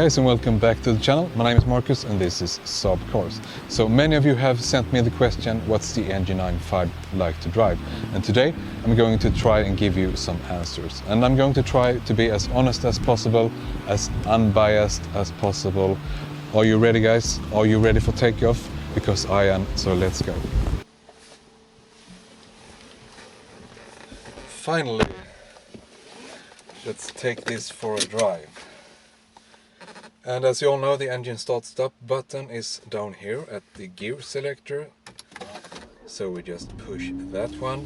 guys, and welcome back to the channel. My name is Marcus and this is SAAB Cars. So many of you have sent me the question, what's the NG95 like to drive? And today I'm going to try and give you some answers. And I'm going to try to be as honest as possible, as unbiased as possible. Are you ready, guys? Are you ready for takeoff? Because I am, so let's go. Finally, let's take this for a drive. And as you all know, the engine start button is down here at the gear selector. So we just push that one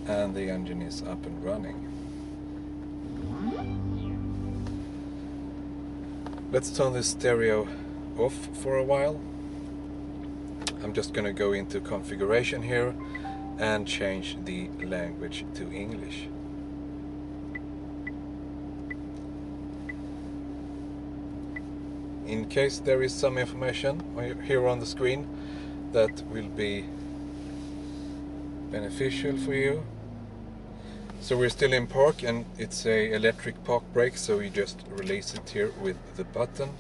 and the engine is up and running. Let's turn the stereo off for a while. I'm just gonna go into configuration here and change the language to English. In case there is some information here on the screen that will be beneficial for you. So we're still in park and it's a electric park brake, so you just release it here with the button.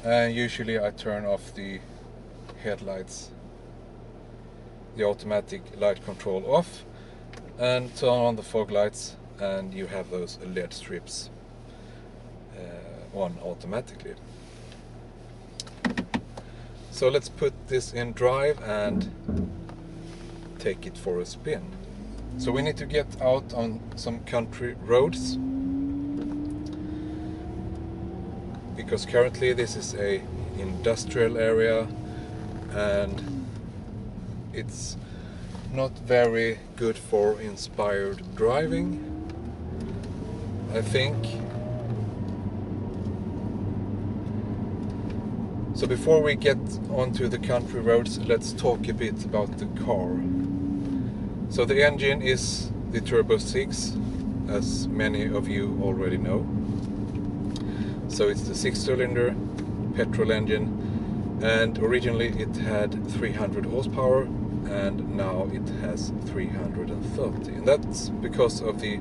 And usually I turn off the headlights, the automatic light control off, and turn on the fog lights, and you have those LED strips on automatically. So let's put this in drive and take it for a spin. So we need to get out on some country roads, because currently this is a industrial area and it's not very good for inspired driving, I think. So before we get onto the country roads, let's talk a bit about the car. So the engine is the Turbo6, as many of you already know. So it's the 6-cylinder petrol engine, and originally it had 300 horsepower and now it has 330, and that's because of the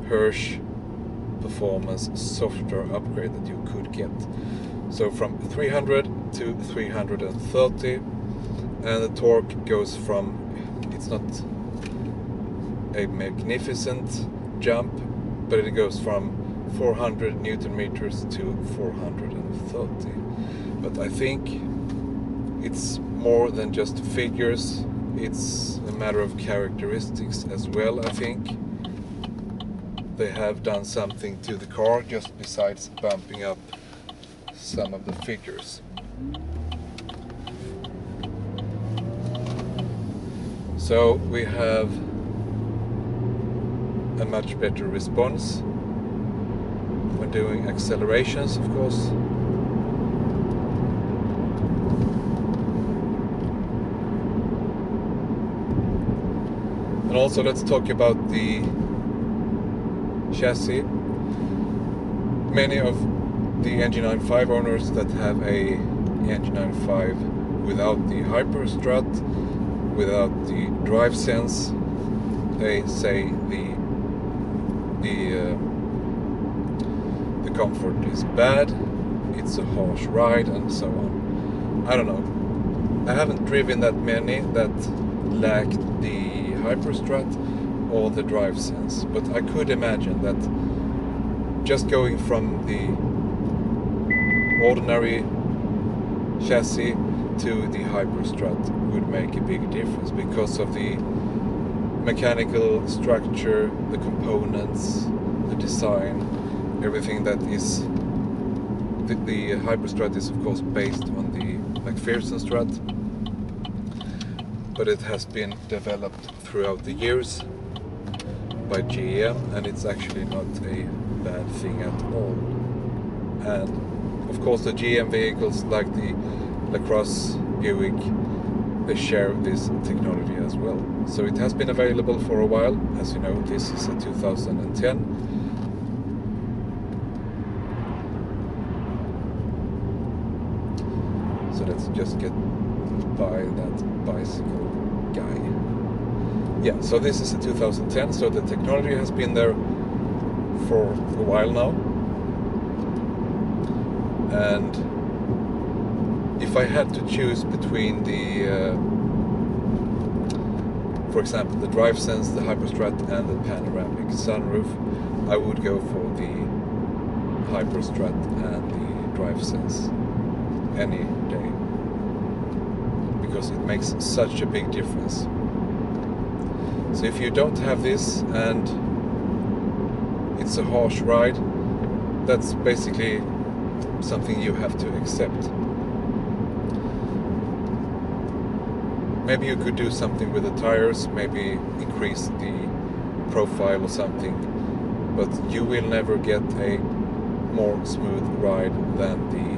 Hirsch performance software upgrade that you could get. So from 300 to 330, and the torque goes from, it's not a magnificent jump, but it goes from 400 Newton meters to 430. But I think it's more than just figures, it's a matter of characteristics as well. I think they have done something to the car just besides bumping up some of the figures. So we have a much better response when doing accelerations, of course. And also let's talk about the chassis. Many of the NG95 owners that have a NG95 without the hyperstrut, without the drive sense, they say the comfort is bad, it's a harsh ride, and so on. I don't know. I haven't driven that many that lacked the hyperstrut or the drive sense, but I could imagine that just going from the ordinary chassis to the hyperstrut would make a big difference because of the mechanical structure, the components, the design, everything that is. The hyperstrut is of course based on the McPherson strut, but it has been developed throughout the years by GM, and it's actually not a bad thing at all. And of course the GM vehicles like the LaCrosse, Buick, they share this technology as well. So it has been available for a while. As you know, this is a 2010. So let's just get by that bicycle guy. Yeah, so this is a 2010, so the technology has been there for a while now, and if I had to choose between the for example the DriveSense, the Hyperstrat and the panoramic sunroof, I would go for the Hyperstrat and the DriveSense any day, because it makes such a big difference. So if you don't have this and it's a harsh ride, that's basically something you have to accept. Maybe you could do something with the tires, maybe increase the profile or something, but you will never get a more smooth ride than the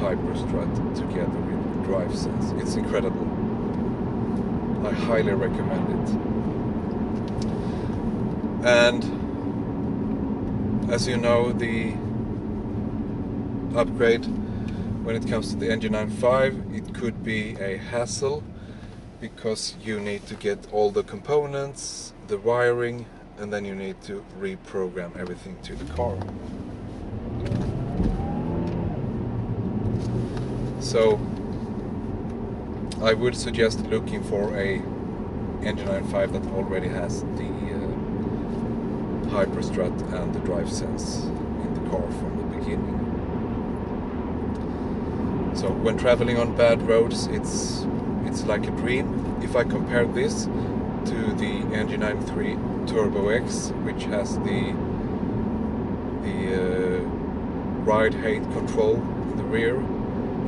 Hyperstrat together with DriveSense. It's incredible. I highly recommend it. And as you know, the upgrade when it comes to the Engine 9.5, it could be a hassle, because you need to get all the components, the wiring, and then you need to reprogram everything to the car. So I would suggest looking for a Engine 9.5 that already has the Hyperstrat and the DriveSense in the car from the beginning. So when traveling on bad roads, it's like a dream. If I compare this to the Engine 9.3 Turbo X, which has the ride height control in the rear,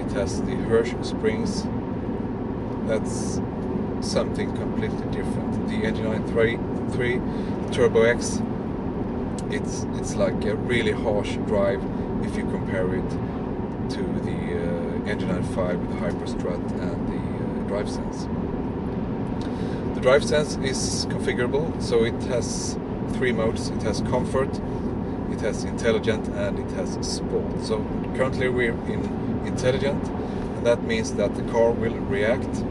it has the Hirsch springs, that's something completely different. The Engine 9.3 Turbo X, it's like a really harsh drive if you compare it to the Engine 9.5 with the Hyperstrat and the DriveSense. The DriveSense is configurable, so it has 3 modes. It has Comfort, it has Intelligent, and it has Sport. So currently we're in Intelligent, and that means that the car will react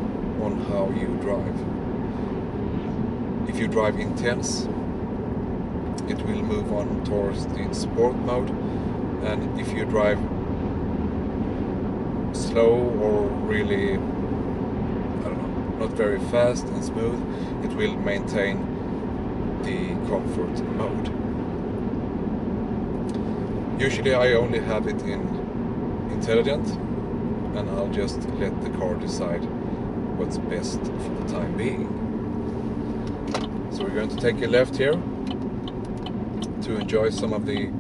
on how you drive. If you drive intense, it will move on towards the Sport mode, and if you drive slow or really, not very fast and smooth, it will maintain the Comfort mode. Usually I only have it in Intelligent, and I'll just let the car decide what's best for the time being. So we're going to take a left here to enjoy some of the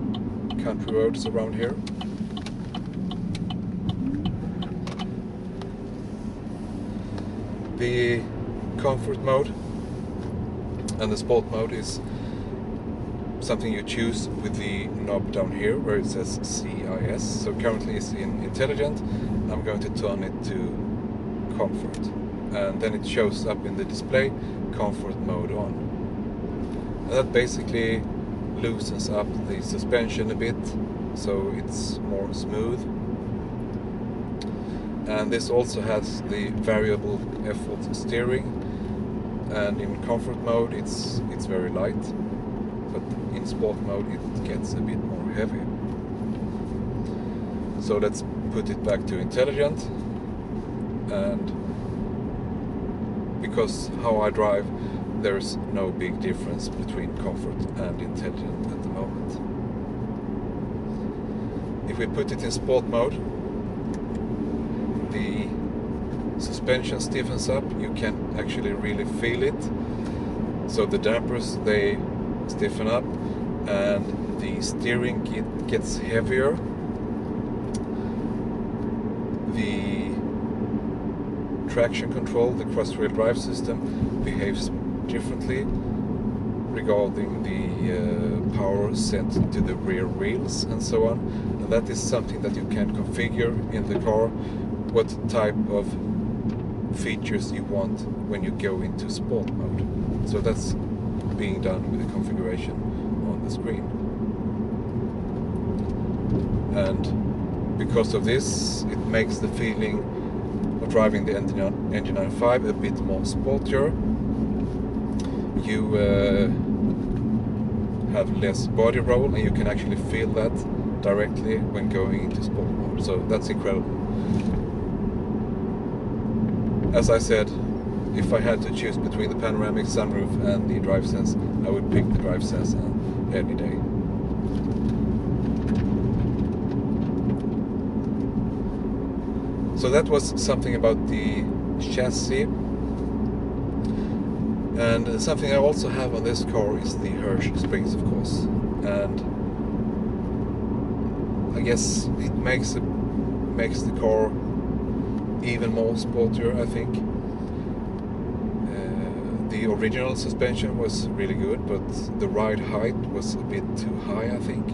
country roads around here. The Comfort mode and the Sport mode is something you choose with the knob down here where it says CIS. So currently it's in Intelligent. I'm going to turn it to Comfort, and then it shows up in the display Comfort mode on. And that basically loosens up the suspension a bit, so it's more smooth. And this also has the variable effort steering, and in Comfort mode it's very light, but in Sport mode it gets a bit more heavy. So let's put it back to Intelligent, and because how I drive, there's no big difference between Comfort and Intelligent at the moment. If we put it in Sport mode, the suspension stiffens up. You can actually really feel it. So the dampers, they stiffen up, and the steering gets heavier. The traction control, the cross-rail drive system, behaves differently regarding the power sent to the rear wheels and so on. And that is something that you can configure in the car, what type of features you want when you go into Sport mode. So that's being done with the configuration on the screen. And because of this, it makes the feeling of driving the Engine 9.5 a bit more sportier. You have less body roll, and you can actually feel that directly when going into sport mode. So that's incredible. As I said, if I had to choose between the panoramic sunroof and the DriveSense, I would pick the DriveSense any day. So that was something about the chassis. And something I also have on this car is the Hirsch springs, of course. And I guess it makes the car even more sportier, I think. The original suspension was really good, but the ride height was a bit too high, I think.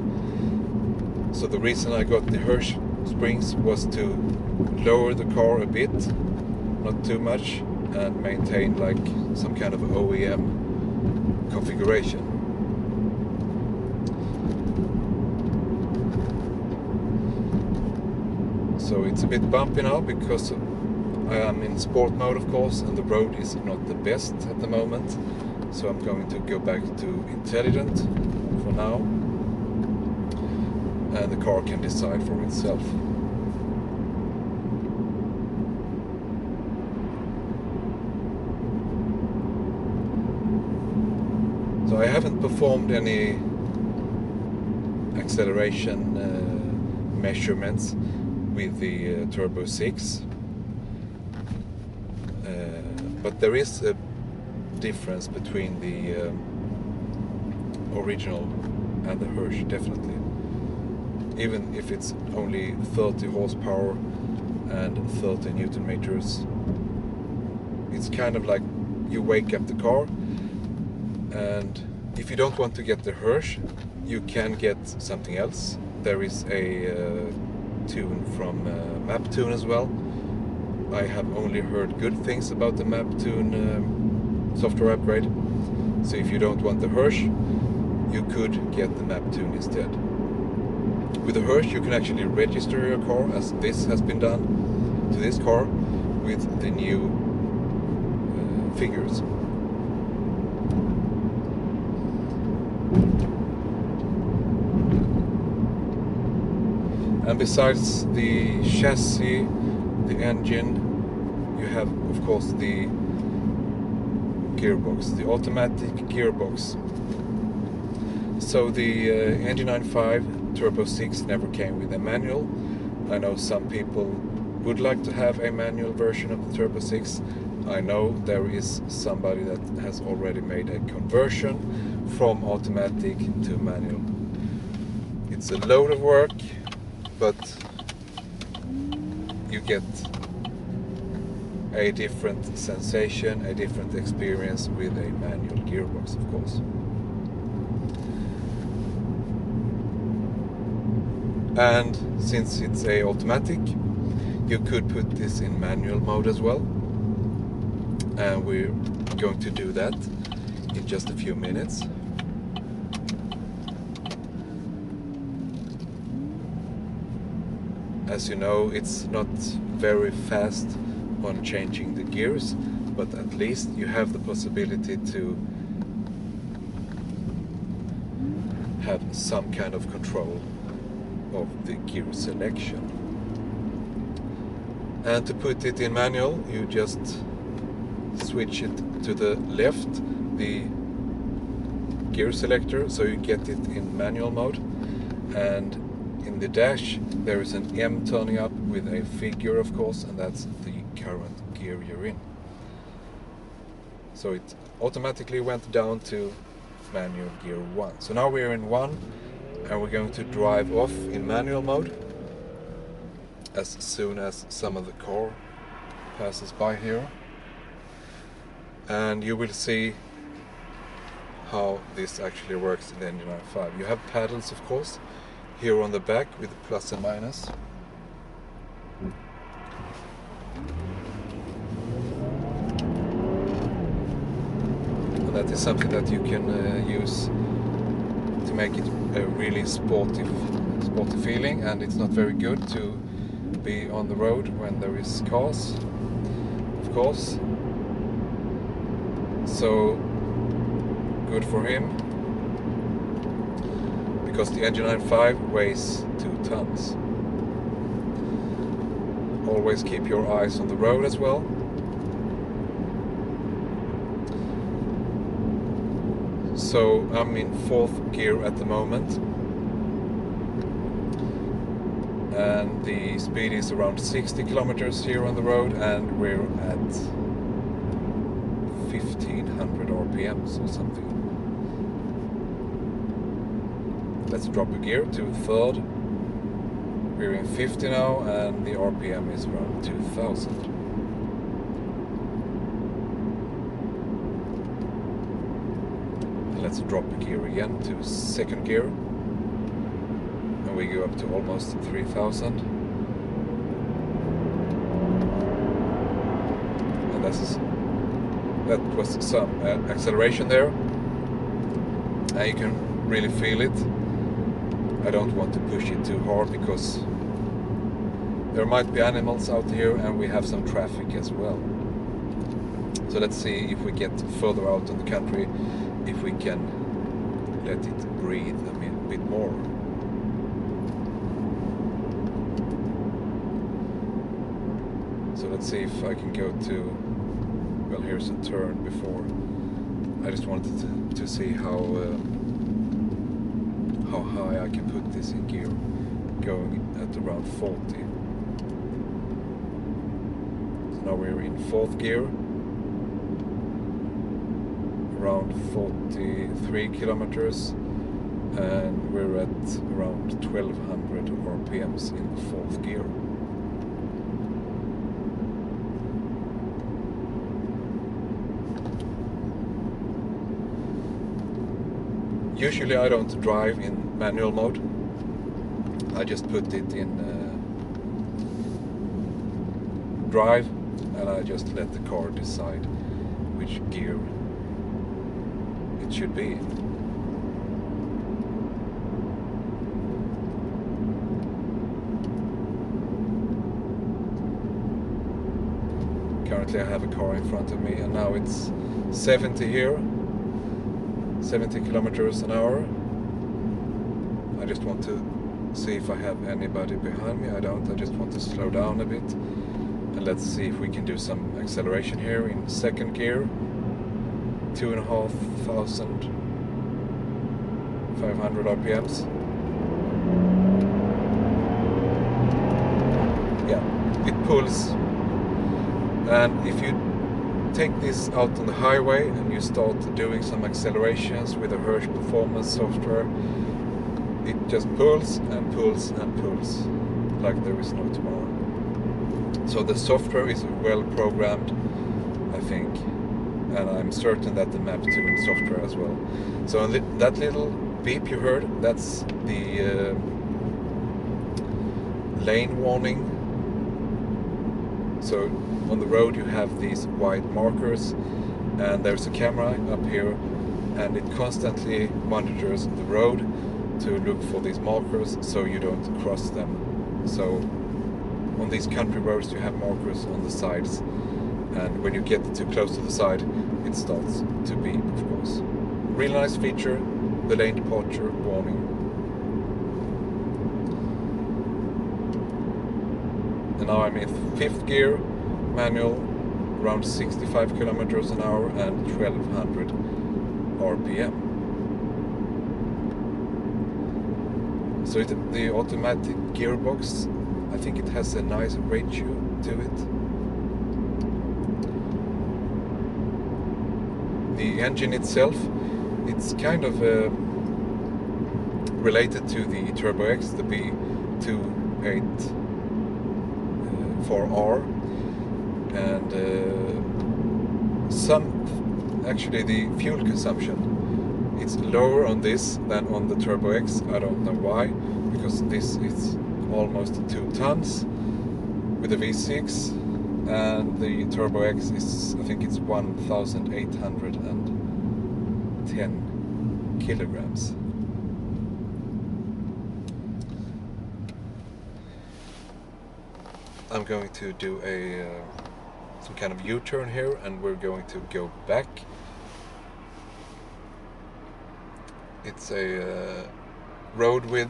So the reason I got the Hirsch springs was to lower the car a bit, not too much, and maintain like some kind of OEM configuration. So it's a bit bumpy now because I am in sport mode, of course, and the road is not the best at the moment. So I'm going to go back to intelligent for now, and the car can decide for itself. So I haven't performed any acceleration measurements with the Turbo 6, but there is a difference between the original and the Hirsch, definitely. Even if it's only 30 horsepower and 30 Newton meters, it's kind of like you wake up the car. And if you don't want to get the Hirsch, you can get something else. There is a tune from Maptune as well. I have only heard good things about the Maptune software upgrade. So if you don't want the Hirsch, you could get the Maptune instead. With the Hirsch, you can actually register your car, as this has been done to this car, with the new figures. And besides the chassis, the engine, you have, of course, the gearbox, the automatic gearbox. So the NG95 Turbo 6 never came with a manual. I know some people would like to have a manual version of the Turbo 6. I know there is somebody that has already made a conversion from automatic to manual. It's a load of work, but you get a different sensation, a different experience with a manual gearbox, of course. And since it's a automatic, you could put this in manual mode as well. And we're going to do that in just a few minutes. As you know, it's not very fast on changing the gears, but at least you have the possibility to have some kind of control of the gear selection. And to put it in manual, you just switch it to the left, the gear selector, so you get it in manual mode. And in the dash there is an M turning up with a figure, of course, and that's the current gear you're in. So it automatically went down to manual gear 1. So now we're in 1, and we're going to drive off in manual mode as soon as some of the car passes by here. And you will see how this actually works in the NG95. You have paddles, of course, here on the back with plus and minus. And that is something that you can use to make it a really sporty feeling, and it's not very good to be on the road when there is cars, of course. So good for him. because the engine 95 weighs 2 tons. Always keep your eyes on the road as well. So I'm in 4th gear at the moment, and the speed is around 60 kilometers here on the road, and we're at 1500 RPMs or something. Let's drop a gear to 3rd. We're in 50 now, and the RPM is around 2000. Let's drop a gear again to 2nd gear, and we go up to almost 3000. And that was some acceleration there, and you can really feel it. I don't want to push it too hard because there might be animals out here, and we have some traffic as well. So let's see if we get further out in the country, if we can let it breathe a bit more. So let's see if I can go to, well, here's a turn before. I just wanted to see how high I can put this in gear, going at around 40. So now we're in 4th gear, around 43 kilometers, and we're at around 1200 RPMs in the 4th gear. Usually I don't drive in manual mode. I just put it in drive, and I just let the car decide which gear it should be in. Currently I have a car in front of me, and now it's 70 here, 70 kilometers an hour. I just want to see if I have anybody behind me. I don't. I just want to slow down a bit, and let's see if we can do some acceleration here in 2nd gear. 2,500 RPMs. Yeah, it pulls. And if you take this out on the highway and you start doing some accelerations with the Hirsch performance software, it just pulls and pulls and pulls like there is no tomorrow. So the software is well programmed, I think, and I'm certain that the map tuning software as well. So that little beep you heard, that's the lane warning. So on the road you have these white markers, and there's a camera up here, and it constantly monitors the road to look for these markers so you don't cross them. So on these country roads you have markers on the sides, and when you get too close to the side it starts to beep, of course. Really nice feature, the lane departure warning. And now I'm in 5th gear, manual, around 65 kilometers an hour and 1200 RPM. So the automatic gearbox, I think it has a nice ratio to it. The engine itself, it's kind of related to the Turbo6, the B284R, and actually the fuel consumption, it's lower on this than on the Turbo6. I don't know why, because this is almost 2 tons with the V6, and the Turbo6 is, I think it's 1,810 kilograms. I'm going to do some kind of U-turn here, and we're going to go back. It's a road with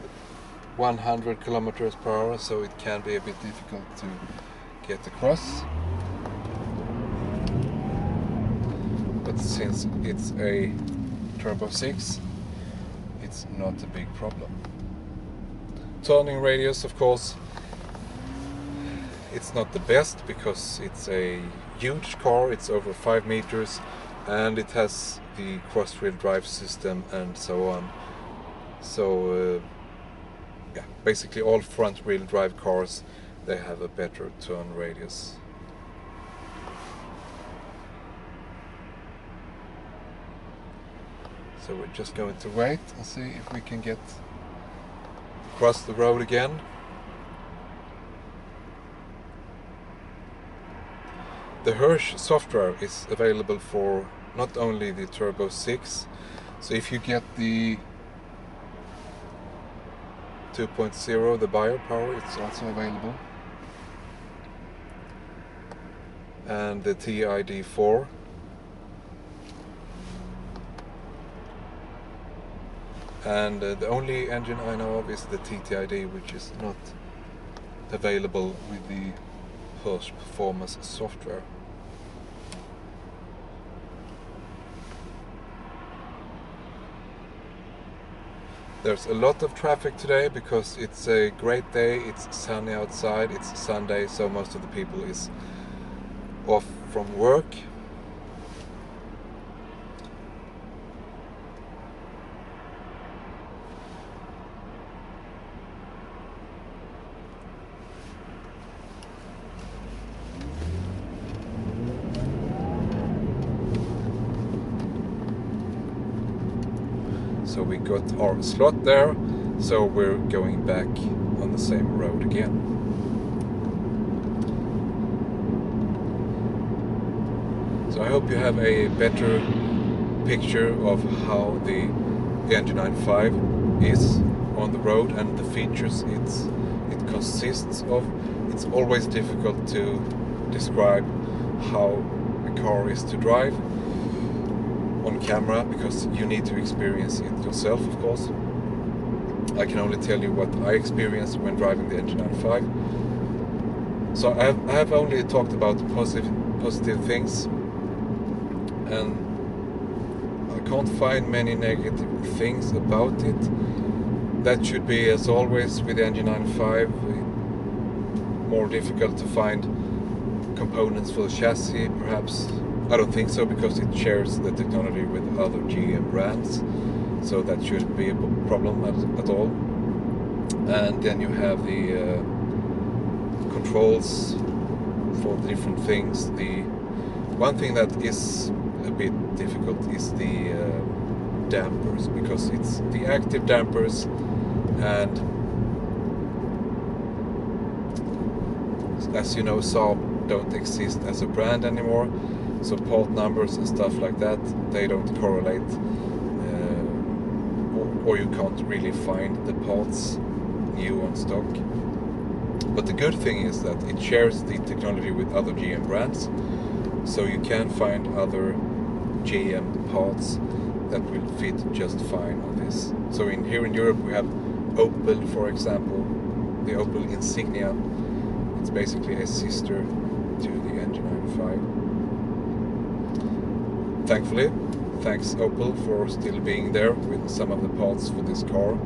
100 kilometers per hour, so it can be a bit difficult to get across. But since it's a Turbo 6, it's not a big problem. Turning radius, of course, it's not the best because it's a huge car, it's over 5 meters, and it has the cross-wheel drive system and so on. So yeah, basically all front-wheel drive cars, they have a better turn radius. So we're just going to wait and see if we can get across the road again. The Hirsch software is available for not only the Turbo 6, so if you get the 2.0, the biopower, it's also available, and the TID4. And the only engine I know of is the TTID, which is not available with the Hirsch Performance software. There's a lot of traffic today because it's a great day, it's sunny outside, it's Sunday, so most of the people is off from work. So we got our slot there, so we're going back on the same road again. So I hope you have a better picture of how the NG95 is on the road and the features it consists of. It's always difficult to describe how a car is to drive on camera because you need to experience it yourself, of course. I can only tell you what I experienced when driving the NG95. So I have only talked about positive things, and I can't find many negative things about it. That should be, as always with the NG95, more difficult to find components for the chassis, perhaps. I don't think so, because it shares the technology with other GM brands, so that shouldn't be a problem at all. And then you have the controls for the different things. The one thing that is a bit difficult is the dampers, because it's the active dampers, and as you know, SAAB don't exist as a brand anymore. So part numbers and stuff like that, they don't correlate, or you can't really find the parts new on stock. But the good thing is that it shares the technology with other GM brands, so you can find other GM parts that will fit just fine on this. So here in Europe we have Opel, for example, the Opel Insignia. It's basically a sister to the NG95. Thankfully, thanks Opel for still being there with some of the parts for this car.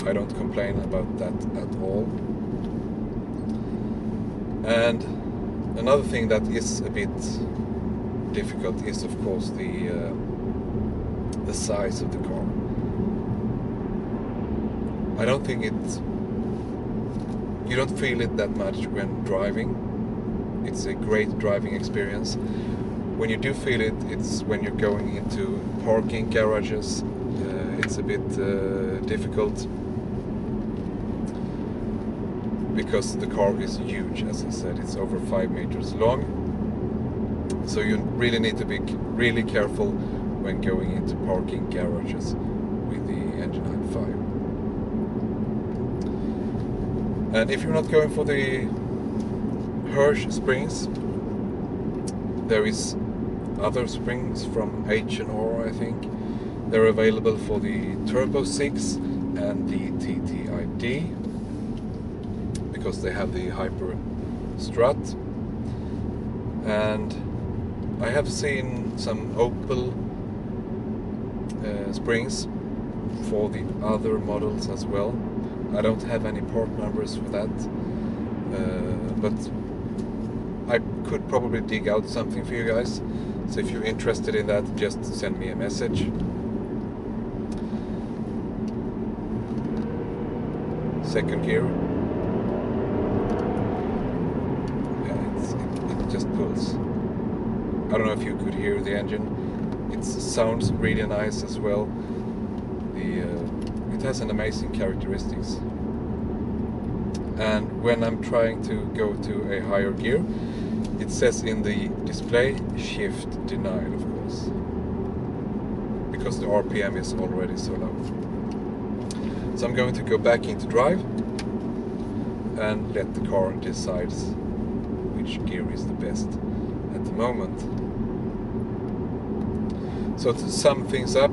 I don't complain about that at all. And another thing that is a bit difficult is, of course, the size of the car. I don't think you don't feel it that much when driving. It's a great driving experience. When you do feel it, it's when you're going into parking garages. It's a bit difficult because the car is huge, as I said. It's over 5 meters long. So you really need to be really careful when going into parking garages with the NG95. And if you're not going for the Hirsch springs, there is other springs from H&R, I think. They're available for the Turbo 6 and the TTID, because they have the hyper strut. And I have seen some Opel springs for the other models as well. I don't have any part numbers for that, but I could probably dig out something for you guys. So if you're interested in that, just send me a message. Second gear. Yeah, it just pulls. I don't know if you could hear the engine. It sounds really nice as well. It has an amazing characteristics. And when I'm trying to go to a higher gear, it says in the display, shift denied, of course, because the RPM is already so low. So I'm going to go back into drive and let the car decide which gear is the best at the moment. So to sum things up,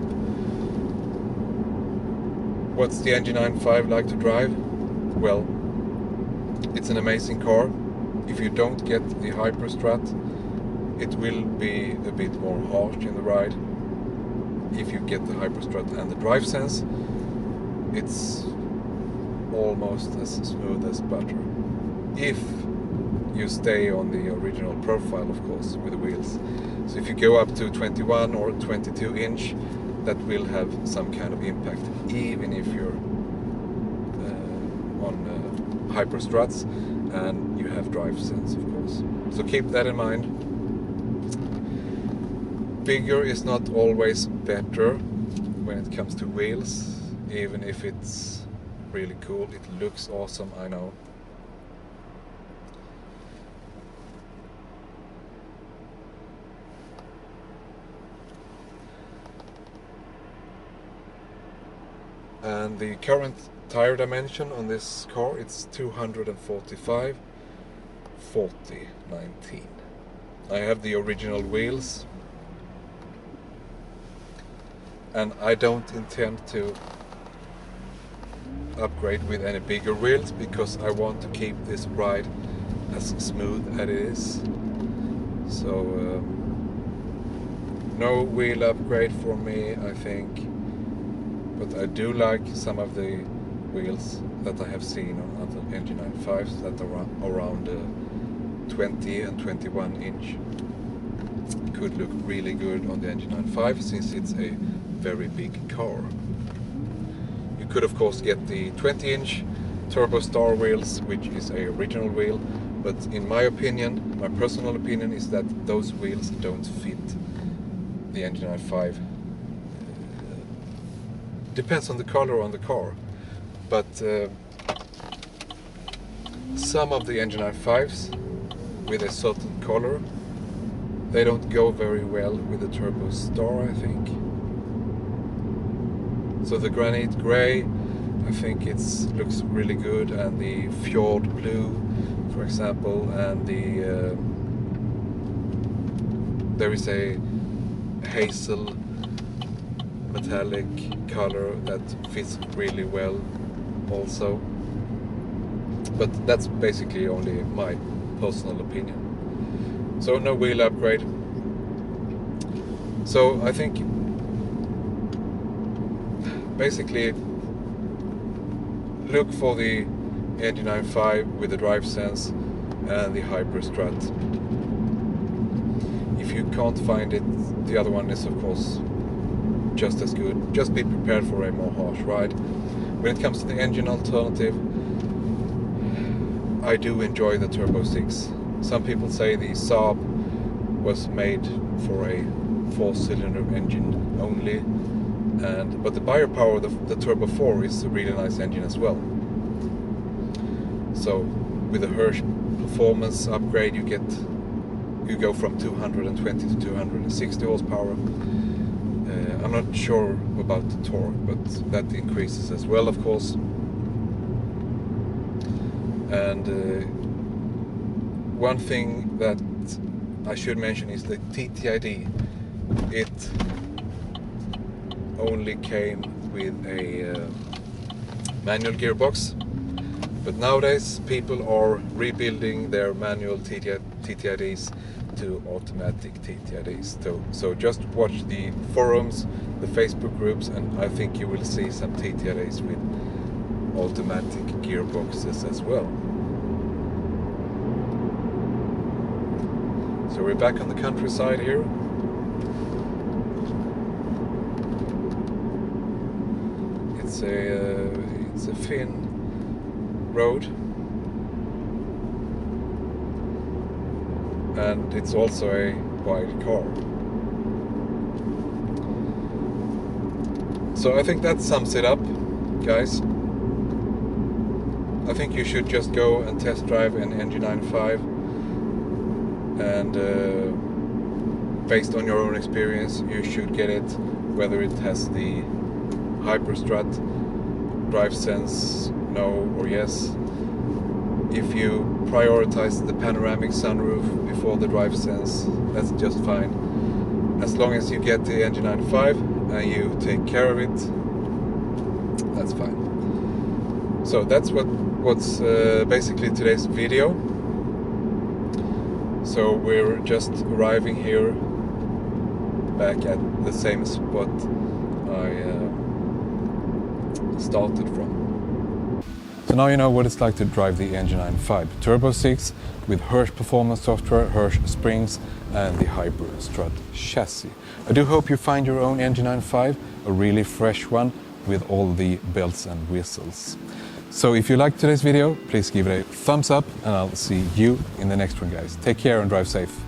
what's the Engine 9.5 like to drive? Well, it's an amazing car. If you don't get the hyper strut, it will be a bit more harsh in the ride. If you get the hyper strut and the drive sense, it's almost as smooth as butter. If you stay on the original profile, of course, with the wheels. So if you go up to 21 or 22 inch, that will have some kind of impact, even if you're on hyper struts and you have drive sense, of course. So keep that in mind. Bigger is not always better when it comes to wheels, even if it's really cool. It looks awesome, I know. And the current tire dimension on this car, it's 245 40 19. I have the original wheels, and I don't intend to upgrade with any bigger wheels because I want to keep this ride as smooth as it is. So no wheel upgrade for me, I think. But I do like some of the wheels that I have seen on other Engine 9.5s that are around 20 and 21 inch. Could look really good on the Engine 9.5 since it's a very big car. You could of course get the 20 inch Turbo Star wheels, which is a original wheel, but in my opinion, my personal opinion, is that those wheels don't fit the Engine 9.5. Depends on the color on the car, but some of the Engine 9.5s with a certain color, they don't go very well with the Turbo Star, I think. So the Granite Grey, I think it looks really good, and the Fjord Blue, for example, and the there is a hazel metallic color that fits really well also, but that's basically only my personal opinion. So no wheel upgrade. So I think basically look for the Engine 9.5 with the drive sense and the hyper strut. If you can't find it, the other one is of course just as good. Just be prepared for a more harsh ride. When it comes to the engine alternative, I do enjoy the Turbo 6. Some people say the SAAB was made for a 4-cylinder engine only, but the biopower, the Turbo 4 is a really nice engine as well. So with a Hirsch performance upgrade, you go from 220 to 260 horsepower. I'm not sure about the torque, but that increases as well, of course. And one thing that I should mention is the TTID. It only came with a manual gearbox. But nowadays people are rebuilding their manual TTIDs to automatic TTIDs. So just watch the forums, the Facebook groups, and I think you will see some TTIDs with automatic gearboxes as well. So we're back on the countryside here. It's a thin road, and it's also a wide car. So I think that sums it up, guys. I think you should just go and test drive an NG95, and based on your own experience you should get it, whether it has the Hyperstrut, drive sense, no or yes. If you prioritize the panoramic sunroof before the drive sense, that's just fine. As long as you get the NG95 and you take care of it, that's fine. So that's what's basically today's video. So we're just arriving here back at the same spot I started from. So now you know what it's like to drive the NG95 Turbo6 with Hirsch performance software, Hirsch springs and the Hyperstrut chassis. I do hope you find your own NG95, a really fresh one with all the bells and whistles. So if you liked today's video, please give it a thumbs up and I'll see you in the next one, guys. Take care and drive safe.